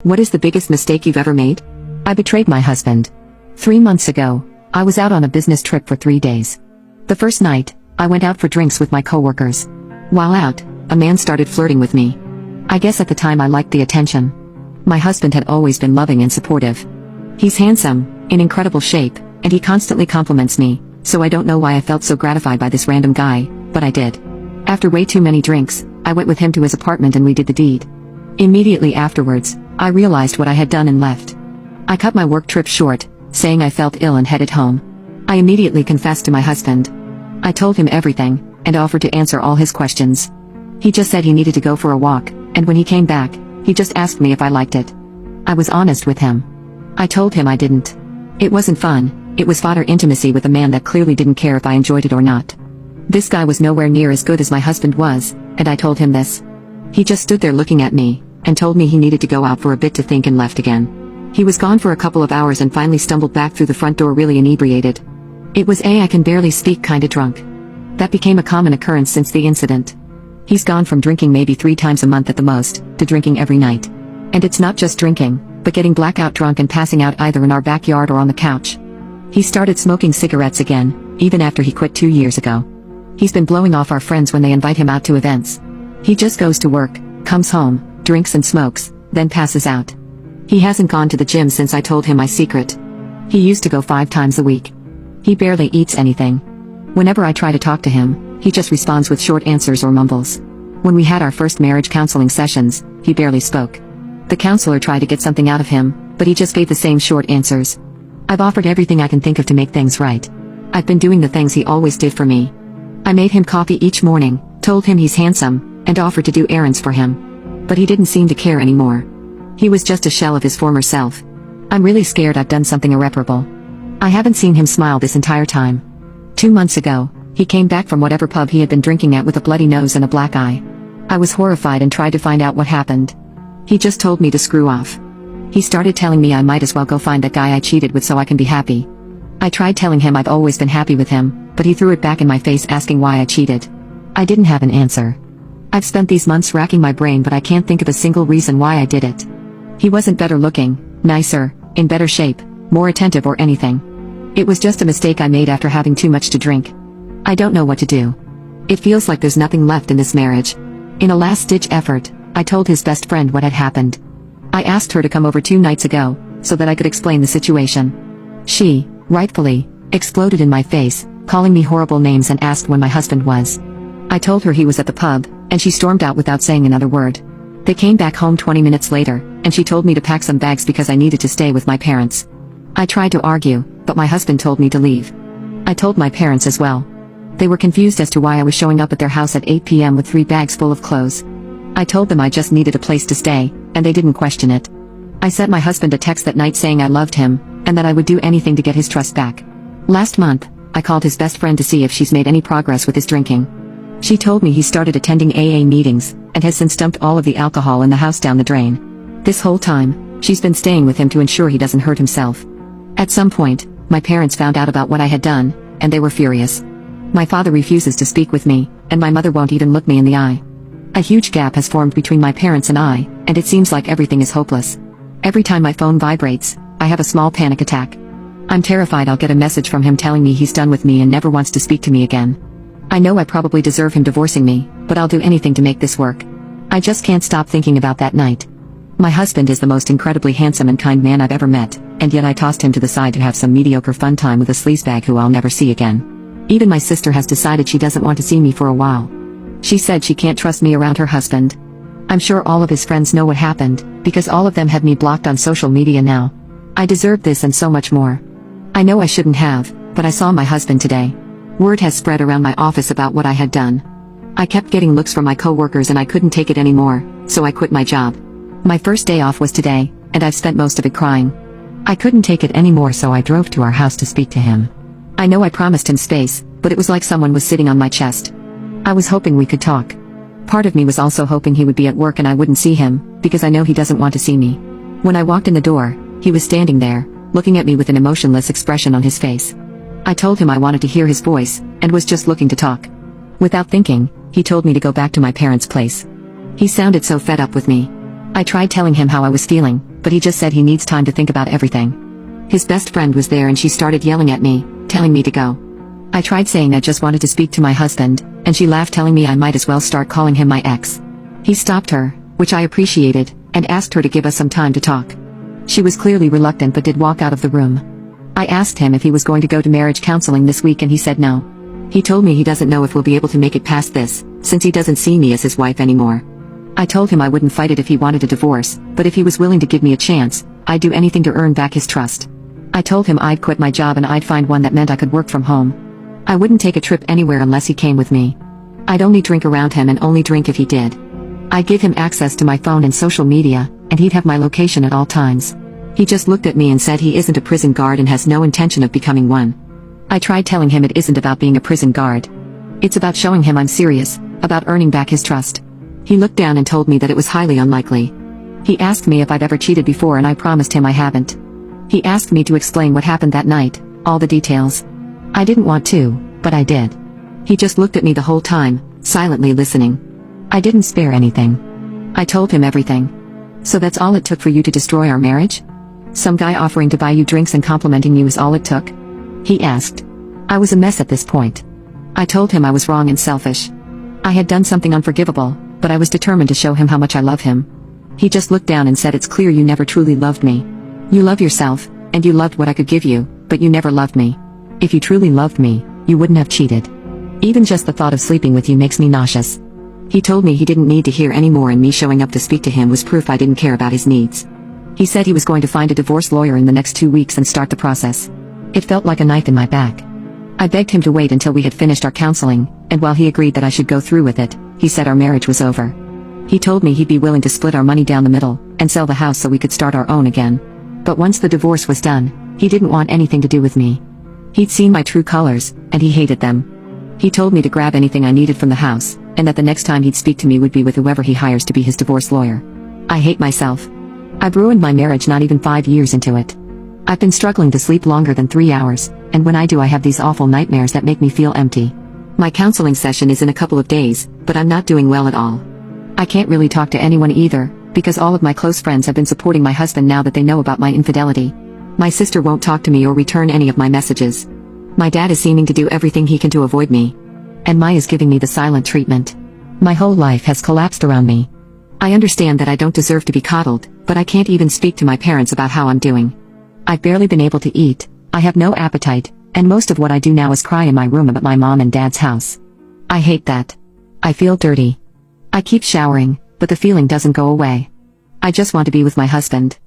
What is the biggest mistake you've ever made? I betrayed my husband. 3 months ago, I was out on a business trip for 3 days. The first night, I went out for drinks with my coworkers. While out, a man started flirting with me. I guess at the time I liked the attention. My husband had always been loving and supportive. He's handsome, in incredible shape, and he constantly compliments me, so I don't know why I felt so gratified by this random guy, but I did. After way too many drinks, I went with him to his apartment and we did the deed. Immediately afterwards, I realized what I had done and left. I cut my work trip short, saying I felt ill and headed home. I immediately confessed to my husband. I told him everything, and offered to answer all his questions. He just said he needed to go for a walk, and when he came back, he just asked me if I liked it. I was honest with him. I told him I didn't. It wasn't fun, it was fodder intimacy with a man that clearly didn't care if I enjoyed it or not. This guy was nowhere near as good as my husband was, and I told him this. He just stood there looking at me, and told me he needed to go out for a bit to think and left again. He was gone for a couple of hours and finally stumbled back through the front door really inebriated. It was I can barely speak kinda drunk. That became a common occurrence since the incident. He's gone from drinking maybe 3 times a month at the most, to drinking every night. And it's not just drinking, but getting blackout drunk and passing out either in our backyard or on the couch. He started smoking cigarettes again, even after he quit 2 years ago. He's been blowing off our friends when they invite him out to events. He just goes to work, comes home, drinks and smokes, then passes out. He hasn't gone to the gym since I told him my secret. He used to go 5 times a week. He barely eats anything. Whenever I try to talk to him, he just responds with short answers or mumbles. When we had our first marriage counseling sessions, he barely spoke. The counselor tried to get something out of him, but he just gave the same short answers. I've offered everything I can think of to make things right. I've been doing the things he always did for me. I made him coffee each morning, told him he's handsome, and offered to do errands for him. But he didn't seem to care anymore. He was just a shell of his former self. I'm really scared I've done something irreparable. I haven't seen him smile this entire time. 2 months ago, he came back from whatever pub he had been drinking at with a bloody nose and a black eye. I was horrified and tried to find out what happened. He just told me to screw off. He started telling me I might as well go find that guy I cheated with so I can be happy. I tried telling him I've always been happy with him, but he threw it back in my face asking why I cheated. I didn't have an answer. I've spent these months racking my brain but I can't think of a single reason why I did it. He wasn't better looking, nicer, in better shape, more attentive or anything. It was just a mistake I made after having too much to drink. I don't know what to do. It feels like there's nothing left in this marriage. In a last-ditch effort, I told his best friend what had happened. I asked her to come over 2 nights ago, so that I could explain the situation. She, rightfully, exploded in my face, calling me horrible names and asked when my husband was. I told her he was at the pub, and she stormed out without saying another word. They came back home 20 minutes later, and she told me to pack some bags because I needed to stay with my parents. I tried to argue, but my husband told me to leave. I told my parents as well. They were confused as to why I was showing up at their house at 8 p.m. with 3 bags full of clothes. I told them I just needed a place to stay, and they didn't question it. I sent my husband a text that night saying I loved him, and that I would do anything to get his trust back. Last month, I called his best friend to see if she's made any progress with his drinking. She told me he started attending AA meetings, and has since dumped all of the alcohol in the house down the drain. This whole time, she's been staying with him to ensure he doesn't hurt himself. At some point, my parents found out about what I had done, and they were furious. My father refuses to speak with me, and my mother won't even look me in the eye. A huge gap has formed between my parents and I, and it seems like everything is hopeless. Every time my phone vibrates, I have a small panic attack. I'm terrified I'll get a message from him telling me he's done with me and never wants to speak to me again. I know I probably deserve him divorcing me, but I'll do anything to make this work. I just can't stop thinking about that night. My husband is the most incredibly handsome and kind man I've ever met, and yet I tossed him to the side to have some mediocre fun time with a sleazebag who I'll never see again. Even my sister has decided she doesn't want to see me for a while. She said she can't trust me around her husband. I'm sure all of his friends know what happened, because all of them have me blocked on social media now. I deserve this and so much more. I know I shouldn't have, but I saw my husband today. Word has spread around my office about what I had done. I kept getting looks from my coworkers and I couldn't take it anymore, so I quit my job. My first day off was today, and I've spent most of it crying. I couldn't take it anymore, so I drove to our house to speak to him. I know I promised him space, but it was like someone was sitting on my chest. I was hoping we could talk. Part of me was also hoping he would be at work and I wouldn't see him, because I know he doesn't want to see me. When I walked in the door, he was standing there, looking at me with an emotionless expression on his face. I told him I wanted to hear his voice, and was just looking to talk. Without thinking, he told me to go back to my parents' place. He sounded so fed up with me. I tried telling him how I was feeling, but he just said he needs time to think about everything. His best friend was there and she started yelling at me, telling me to go. I tried saying I just wanted to speak to my husband, and she laughed telling me I might as well start calling him my ex. He stopped her, which I appreciated, and asked her to give us some time to talk. She was clearly reluctant but did walk out of the room. I asked him if he was going to go to marriage counseling this week and he said no. He told me he doesn't know if we'll be able to make it past this, since he doesn't see me as his wife anymore. I told him I wouldn't fight it if he wanted a divorce, but if he was willing to give me a chance, I'd do anything to earn back his trust. I told him I'd quit my job and I'd find one that meant I could work from home. I wouldn't take a trip anywhere unless he came with me. I'd only drink around him and only drink if he did. I'd give him access to my phone and social media, and he'd have my location at all times. He just looked at me and said he isn't a prison guard and has no intention of becoming one. I tried telling him it isn't about being a prison guard. It's about showing him I'm serious, about earning back his trust. He looked down and told me that it was highly unlikely. He asked me if I'd ever cheated before and I promised him I haven't. He asked me to explain what happened that night, all the details. I didn't want to, but I did. He just looked at me the whole time, silently listening. I didn't spare anything. I told him everything. So that's all it took for you to destroy our marriage? Some guy offering to buy you drinks and complimenting you is all it took? He asked. I was a mess at this point. I told him I was wrong and selfish. I had done something unforgivable, but I was determined to show him how much I love him. He just looked down and said, it's clear you never truly loved me. You love yourself, and you loved what I could give you, but you never loved me. If you truly loved me, you wouldn't have cheated. Even just the thought of sleeping with you makes me nauseous. He told me he didn't need to hear any more and me showing up to speak to him was proof I didn't care about his needs. He said he was going to find a divorce lawyer in the next 2 weeks and start the process. It felt like a knife in my back. I begged him to wait until we had finished our counseling, and while he agreed that I should go through with it, he said our marriage was over. He told me he'd be willing to split our money down the middle, and sell the house so we could start our own again. But once the divorce was done, he didn't want anything to do with me. He'd seen my true colors, and he hated them. He told me to grab anything I needed from the house, and that the next time he'd speak to me would be with whoever he hires to be his divorce lawyer. I hate myself. I've ruined my marriage not even 5 years into it. I've been struggling to sleep longer than 3 hours, and when I do I have these awful nightmares that make me feel empty. My counseling session is in a couple of days, but I'm not doing well at all. I can't really talk to anyone either, because all of my close friends have been supporting my husband now that they know about my infidelity. My sister won't talk to me or return any of my messages. My dad is seeming to do everything he can to avoid me. And Mai is giving me the silent treatment. My whole life has collapsed around me. I understand that I don't deserve to be coddled, but I can't even speak to my parents about how I'm doing. I've barely been able to eat, I have no appetite, and most of what I do now is cry in my room about my mom and dad's house. I hate that. I feel dirty. I keep showering, but the feeling doesn't go away. I just want to be with my husband.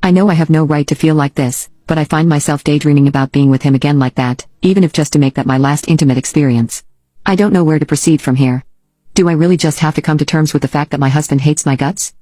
I know I have no right to feel like this, but I find myself daydreaming about being with him again like that, even if just to make that my last intimate experience. I don't know where to proceed from here. Do I really just have to come to terms with the fact that my husband hates my guts?